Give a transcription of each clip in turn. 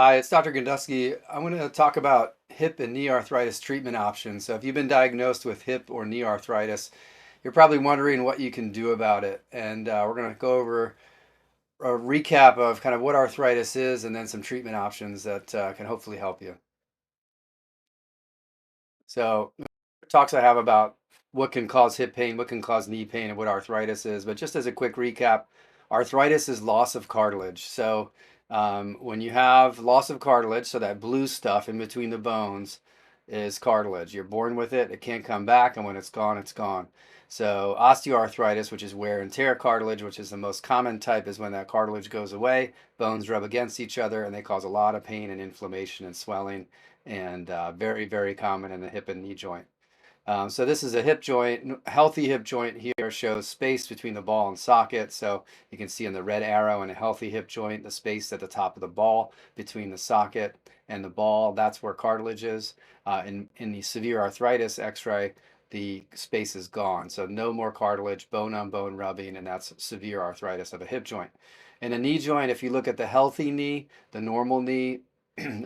Hi, it's Dr. Gandusky. I want to talk about hip and knee arthritis treatment options. So, if you've been diagnosed with hip or knee arthritis, you're probably wondering what you can do about it. And we're going to go over a recap of kind of what arthritis is and then some treatment options that can hopefully help you. So, talks I have about what can cause hip pain, what can cause knee pain, and what arthritis is. But just as a quick recap, arthritis is loss of cartilage. So, when you have loss of cartilage, so that blue stuff in between the bones is cartilage. You're born with it, it can't come back, and when it's gone, it's gone. So, osteoarthritis, which is wear and tear cartilage, which is the most common type, is when that cartilage goes away, bones rub against each other, and they cause a lot of pain and inflammation and swelling, and very, very common in the hip and knee joint. So this is a hip joint. Healthy hip joint here shows space between the ball and socket. So you can see in the red arrow in a healthy hip joint, the space at the top of the ball between the socket and the ball, that's where cartilage is. In the severe arthritis x-ray, the space is gone. So no more cartilage, bone on bone rubbing, and that's severe arthritis of a hip joint. In a knee joint, if you look at the healthy knee, the normal knee,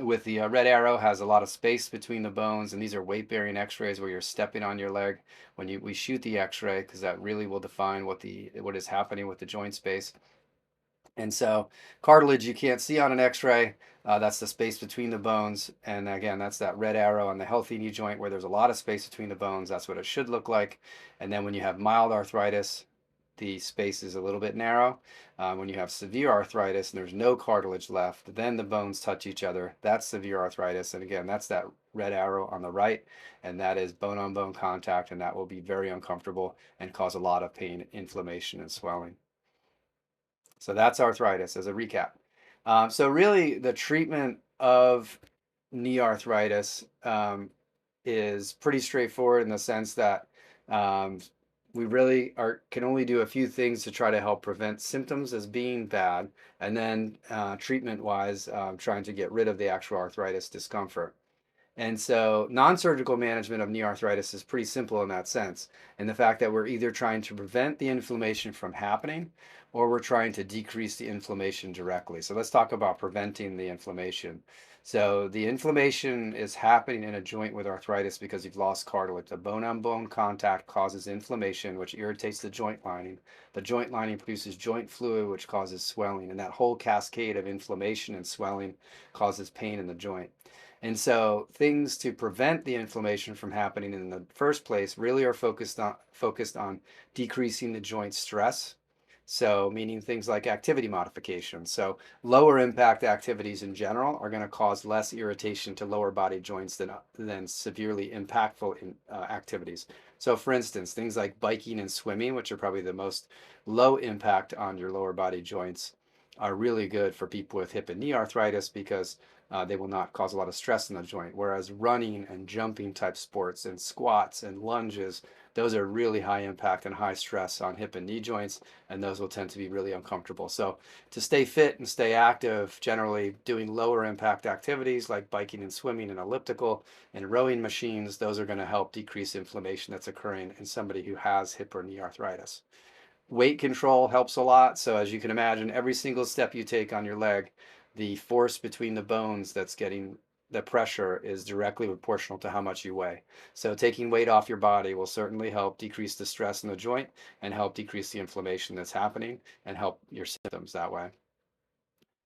with the red arrow has a lot of space between the bones, and these are weight-bearing x-rays where you're stepping on your leg when we shoot the x-ray, because that really will define what is happening with the joint space. And so cartilage you can't see on an x-ray. That's the space between the bones, and again, that's that red arrow on the healthy knee joint where there's a lot of space between the bones. That's what it should look like. And then when you have mild arthritis, the space is a little bit narrow. When you have severe arthritis and there's no cartilage left, then the bones touch each other. That's severe arthritis. And again, that's that red arrow on the right, and that is bone on bone contact, and that will be very uncomfortable and cause a lot of pain, inflammation, and swelling. So that's arthritis as a recap. So really, the treatment of knee arthritis is pretty straightforward in the sense that um, we really can only do a few things to try to help prevent symptoms as being bad, and then treatment-wise, trying to get rid of the actual arthritis discomfort. And so non-surgical management of knee arthritis is pretty simple in that sense, in the fact that we're either trying to prevent the inflammation from happening or we're trying to decrease the inflammation directly. So let's talk about preventing the inflammation. So the inflammation is happening in a joint with arthritis because you've lost cartilage. The bone-on-bone contact causes inflammation, which irritates the joint lining. The joint lining produces joint fluid, which causes swelling, and that whole cascade of inflammation and swelling causes pain in the joint. And so things to prevent the inflammation from happening in the first place really are focused on decreasing the joint stress. So meaning things like activity modification. So lower impact activities in general are going to cause less irritation to lower body joints than severely impactful activities. So for instance, things like biking and swimming, which are probably the most low impact on your lower body joints, are really good for people with hip and knee arthritis because they will not cause a lot of stress in the joint. Whereas running and jumping type sports and squats and lunges, those are really high impact and high stress on hip and knee joints, and those will tend to be really uncomfortable. So to stay fit and stay active, generally doing lower impact activities like biking and swimming and elliptical and rowing machines, those are going to help decrease inflammation that's occurring in somebody who has hip or knee arthritis. Weight control helps a lot. So as you can imagine, every single step you take on your leg, the force between the bones that's getting the pressure is directly proportional to how much you weigh. So taking weight off your body will certainly help decrease the stress in the joint and help decrease the inflammation that's happening and help your symptoms that way.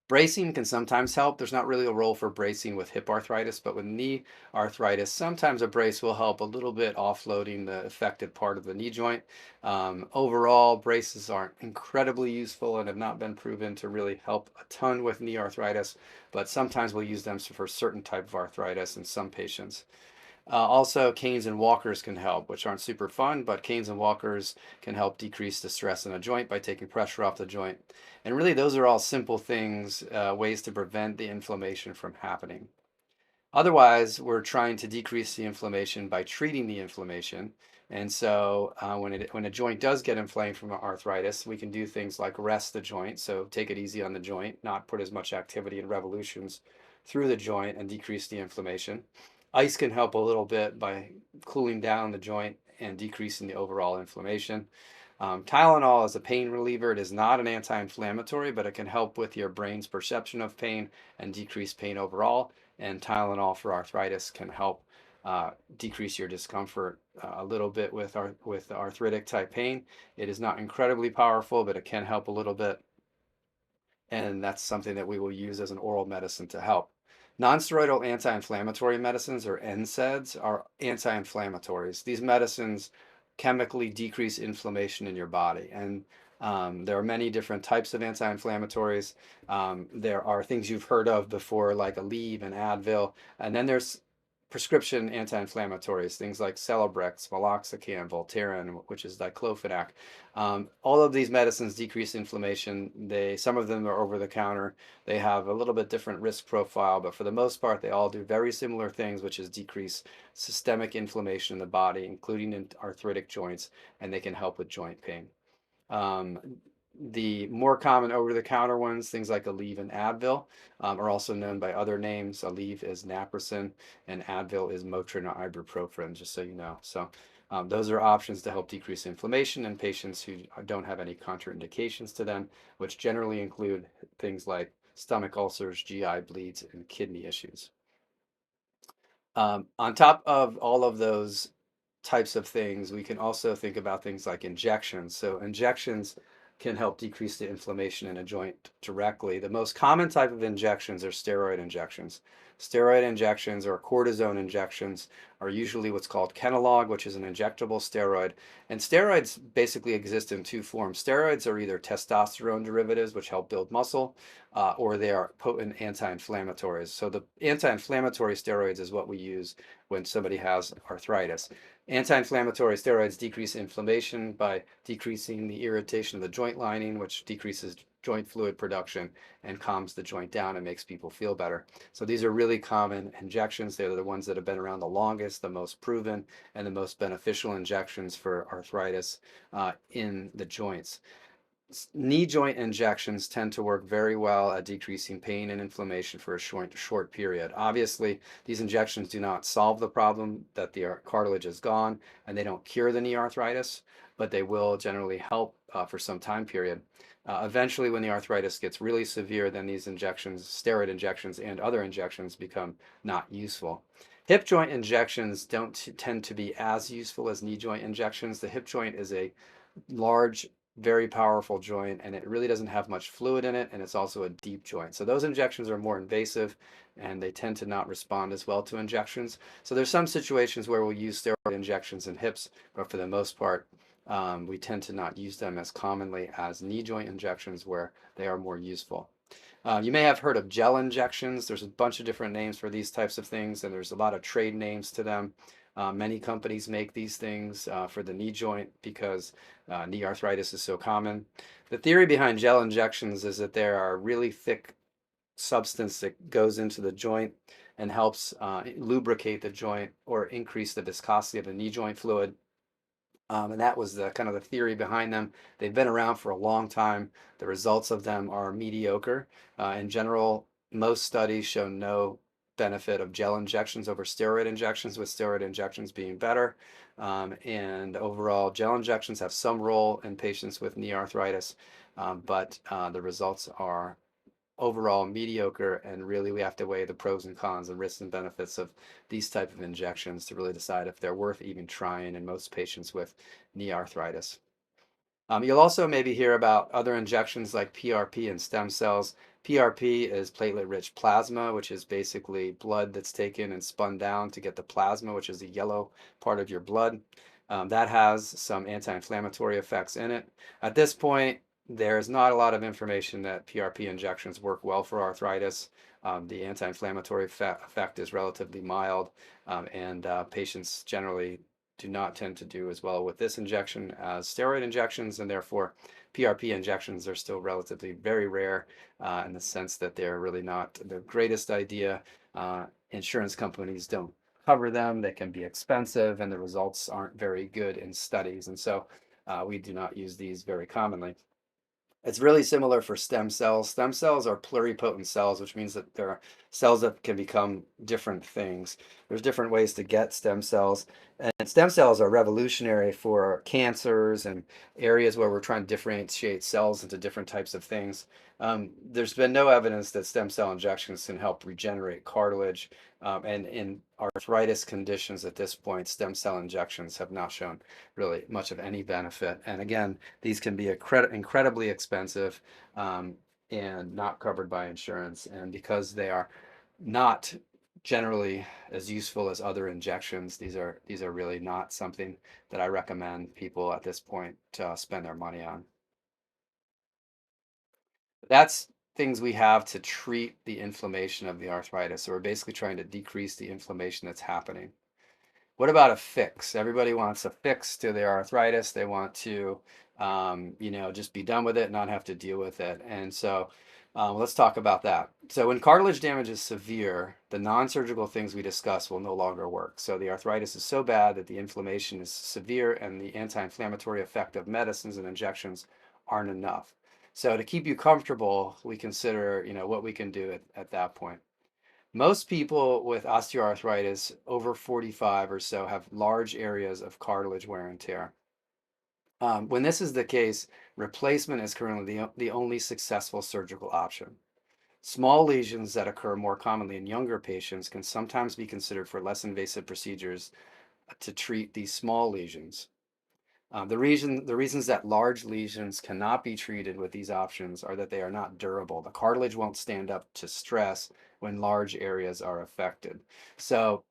Bracing can sometimes help. There's not really a role for bracing with hip arthritis, but with knee arthritis, sometimes a brace will help a little bit offloading the affected part of the knee joint. Overall, braces aren't incredibly useful and have not been proven to really help a ton with knee arthritis, but sometimes we'll use them for certain type of arthritis in some patients. Also, canes and walkers can help, which aren't super fun, but canes and walkers can help decrease the stress in a joint by taking pressure off the joint. And really, those are all simple things, ways to prevent the inflammation from happening. Otherwise, we're trying to decrease the inflammation by treating the inflammation. And so when a joint does get inflamed from arthritis, we can do things like rest the joint. So take it easy on the joint, not put as much activity and revolutions through the joint and decrease the inflammation. Ice can help a little bit by cooling down the joint and decreasing the overall inflammation. Tylenol is a pain reliever. It is not an anti-inflammatory, but it can help with your brain's perception of pain and decrease pain overall. And Tylenol for arthritis can help decrease your discomfort a little bit with arthritic type pain. It is not incredibly powerful, but it can help a little bit, and that's something that we will use as an oral medicine to help. Nonsteroidal anti-inflammatory medicines, or NSAIDs, are anti-inflammatories. These medicines chemically decrease inflammation in your body, and there are many different types of anti-inflammatories. There are things you've heard of before, like Aleve and Advil, and then there's prescription anti-inflammatories, things like Celebrex, Meloxicam, Voltaren, which is diclofenac. All of these medicines decrease inflammation. Some of them are over the counter. They have a little bit different risk profile, but for the most part, they all do very similar things, which is decrease systemic inflammation in the body, including in arthritic joints, and they can help with joint pain. Um, the more common over-the-counter ones, things like Aleve and Advil, are also known by other names. Aleve is naproxen, and Advil is Motrin or ibuprofen, just so you know. So those are options to help decrease inflammation in patients who don't have any contraindications to them, which generally include things like stomach ulcers, GI bleeds, and kidney issues. On top of all of those types of things, we can also think about things like injections. So injections can help decrease the inflammation in a joint directly. The most common type of injections are steroid injections. Steroid injections or cortisone injections are usually what's called Kenalog, which is an injectable steroid. And steroids basically exist in two forms. Steroids are either testosterone derivatives, which help build muscle, or they are potent anti-inflammatories. So the anti-inflammatory steroids is what we use when somebody has arthritis. Anti-inflammatory steroids decrease inflammation by decreasing the irritation of the joint lining, which decreases joint fluid production and calms the joint down and makes people feel better. So these are really common injections. They're the ones that have been around the longest, the most proven, and the most beneficial injections for arthritis in the joints. Knee joint injections tend to work very well at decreasing pain and inflammation for a short period. Obviously, these injections do not solve the problem that the cartilage is gone, and they don't cure the knee arthritis, but they will generally help for some time period. Eventually, when the arthritis gets really severe, then these injections, steroid injections and other injections, become not useful. Hip joint injections don't tend to be as useful as knee joint injections. The hip joint is a large, very powerful joint, and it really doesn't have much fluid in it, and it's also a deep joint. So those injections are more invasive, and they tend to not respond as well to injections. So there's some situations where we'll use steroid injections in hips, but for the most part, we tend to not use them as commonly as knee joint injections, where they are more useful. You may have heard of gel injections. There's a bunch of different names for these types of things, and there's a lot of trade names to them. Many companies make these things for the knee joint because knee arthritis is so common. The theory behind gel injections is that there are really thick substance that goes into the joint and helps lubricate the joint or increase the viscosity of the knee joint fluid. And that was the kind of the theory behind them. They've been around for a long time. The results of them are mediocre. In general, most studies show no benefit of gel injections over steroid injections, with steroid injections being better. And overall, gel injections have some role in patients with knee arthritis, but the results are overall mediocre, and really we have to weigh the pros and cons and risks and benefits of these type of injections to really decide if they're worth even trying in most patients with knee arthritis. You'll also maybe hear about other injections like PRP and stem cells. PRP is platelet-rich plasma, which is basically blood that's taken and spun down to get the plasma, which is the yellow part of your blood. That has some anti-inflammatory effects in it. At this point, there's not a lot of information that PRP injections work well for arthritis. The anti-inflammatory effect is relatively mild, and patients generally do not tend to do as well with this injection as steroid injections, and therefore PRP injections are still relatively very rare in the sense that they're really not the greatest idea. Insurance companies don't cover them, they can be expensive, and the results aren't very good in studies, and so we do not use these very commonly. It's really similar for stem cells. Stem cells are pluripotent cells, which means that there are cells that can become different things. There's different ways to get stem cells, And stem cells are revolutionary for cancers and areas where we're trying to differentiate cells into different types of things. There's been no evidence that stem cell injections can help regenerate cartilage. And in arthritis conditions at this point, stem cell injections have not shown really much of any benefit. And again, these can be incredibly expensive and not covered by insurance. And because they are not generally as useful as other injections, these are really not something that I recommend people at this point spend their money on. That's things we have to treat the inflammation of the arthritis. So we're basically trying to decrease the inflammation that's happening. What about a fix? Everybody wants a fix to their arthritis. They want to, just be done with it, not have to deal with it. And so let's talk about that. So when cartilage damage is severe, the non-surgical things we discuss will no longer work. So the arthritis is so bad that the inflammation is severe and the anti-inflammatory effect of medicines and injections aren't enough. So to keep you comfortable, we consider, what we can do at that point. Most people with osteoarthritis over 45 or so have large areas of cartilage wear and tear. When this is the case, replacement is currently the only successful surgical option. Small lesions that occur more commonly in younger patients can sometimes be considered for less invasive procedures to treat these small lesions. The reasons that large lesions cannot be treated with these options are that they are not durable. The cartilage won't stand up to stress when large areas are affected. So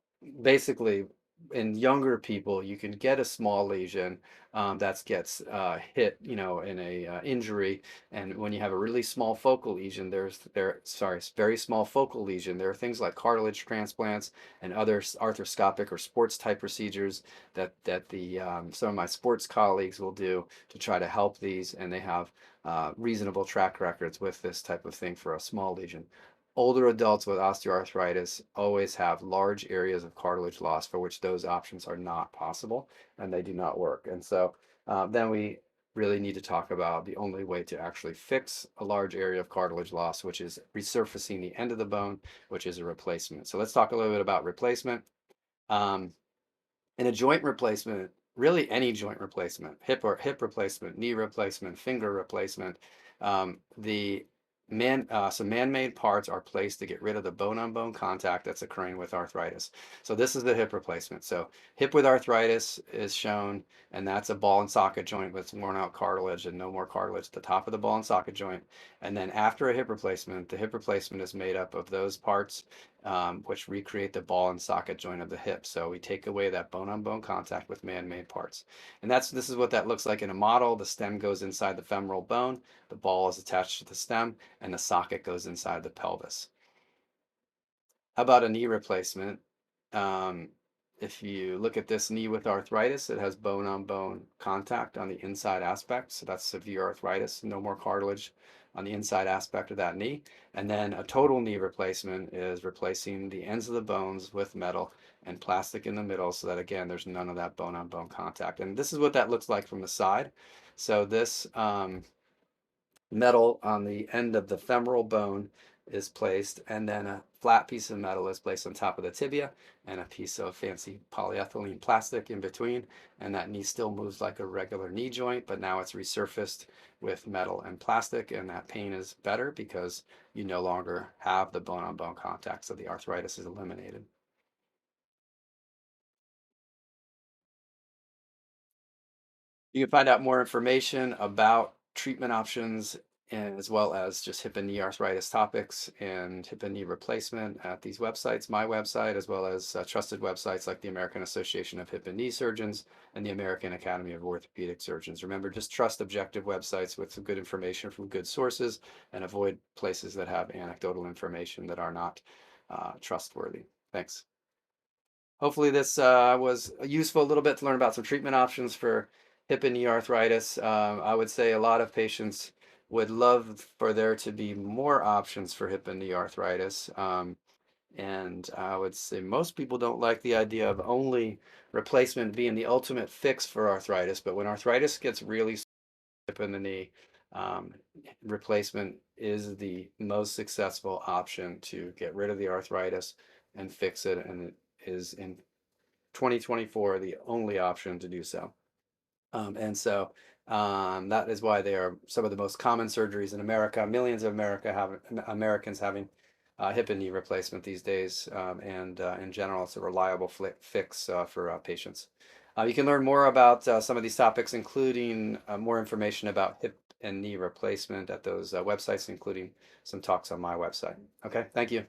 basically, in younger people, you can get a small lesion that gets hit, in a injury. And when you have a really small focal lesion, very small focal lesion. There are things like cartilage transplants and other arthroscopic or sports type procedures that the some of my sports colleagues will do to try to help these, and they have reasonable track records with this type of thing for a small lesion. Older adults with osteoarthritis always have large areas of cartilage loss for which those options are not possible and they do not work. And so then we really need to talk about the only way to actually fix a large area of cartilage loss, which is resurfacing the end of the bone, which is a replacement. So let's talk a little bit about replacement. Um, in a joint replacement, really any joint replacement, hip replacement, knee replacement, finger replacement, the some man-made parts are placed to get rid of the bone-on-bone contact that's occurring with arthritis. So this is the hip replacement. So hip with arthritis is shown, and that's a ball and socket joint with worn out cartilage and no more cartilage at the top of the ball and socket joint. And then after a hip replacement, the hip replacement is made up of those parts which recreate the ball and socket joint of the hip. So we take away that bone-on-bone contact with man-made parts. And this is what that looks like in a model. The stem goes inside the femoral bone, the ball is attached to the stem, and the socket goes inside the pelvis. How about a knee replacement? Um, if you look at this knee with arthritis, it has bone-on-bone contact on the inside aspect. So that's severe arthritis, no more cartilage on the inside aspect of that knee. And then a total knee replacement is replacing the ends of the bones with metal and plastic in the middle so that, again, there's none of that bone-on-bone contact. And this is what that looks like from the side. So this metal on the end of the femoral bone is placed, and then a flat piece of metal is placed on top of the tibia and a piece of fancy polyethylene plastic in between, and that knee still moves like a regular knee joint, but now it's resurfaced with metal and plastic, and that pain is better because you no longer have the bone-on-bone contact, so the arthritis is eliminated. You can find out more information about treatment options as well as just hip and knee arthritis topics and hip and knee replacement at these websites, my website, as well as trusted websites like the American Association of Hip and Knee Surgeons and the American Academy of Orthopedic Surgeons. Remember, just trust objective websites with some good information from good sources and avoid places that have anecdotal information that are not trustworthy. Thanks. Hopefully this was useful a little bit to learn about some treatment options for hip and knee arthritis. I would say a lot of patients would love for there to be more options for hip and knee arthritis. And I would say most people don't like the idea of only replacement being the ultimate fix for arthritis. But when arthritis gets really hip in the knee, um, replacement is the most successful option to get rid of the arthritis and fix it. And it is in 2024 the only option to do so. And so that is why they are some of the most common surgeries in America. Millions of Americans having hip and knee replacement these days, and in general, it's a reliable fix for patients. You can learn more about some of these topics, including more information about hip and knee replacement at those websites, including some talks on my website. Okay, thank you.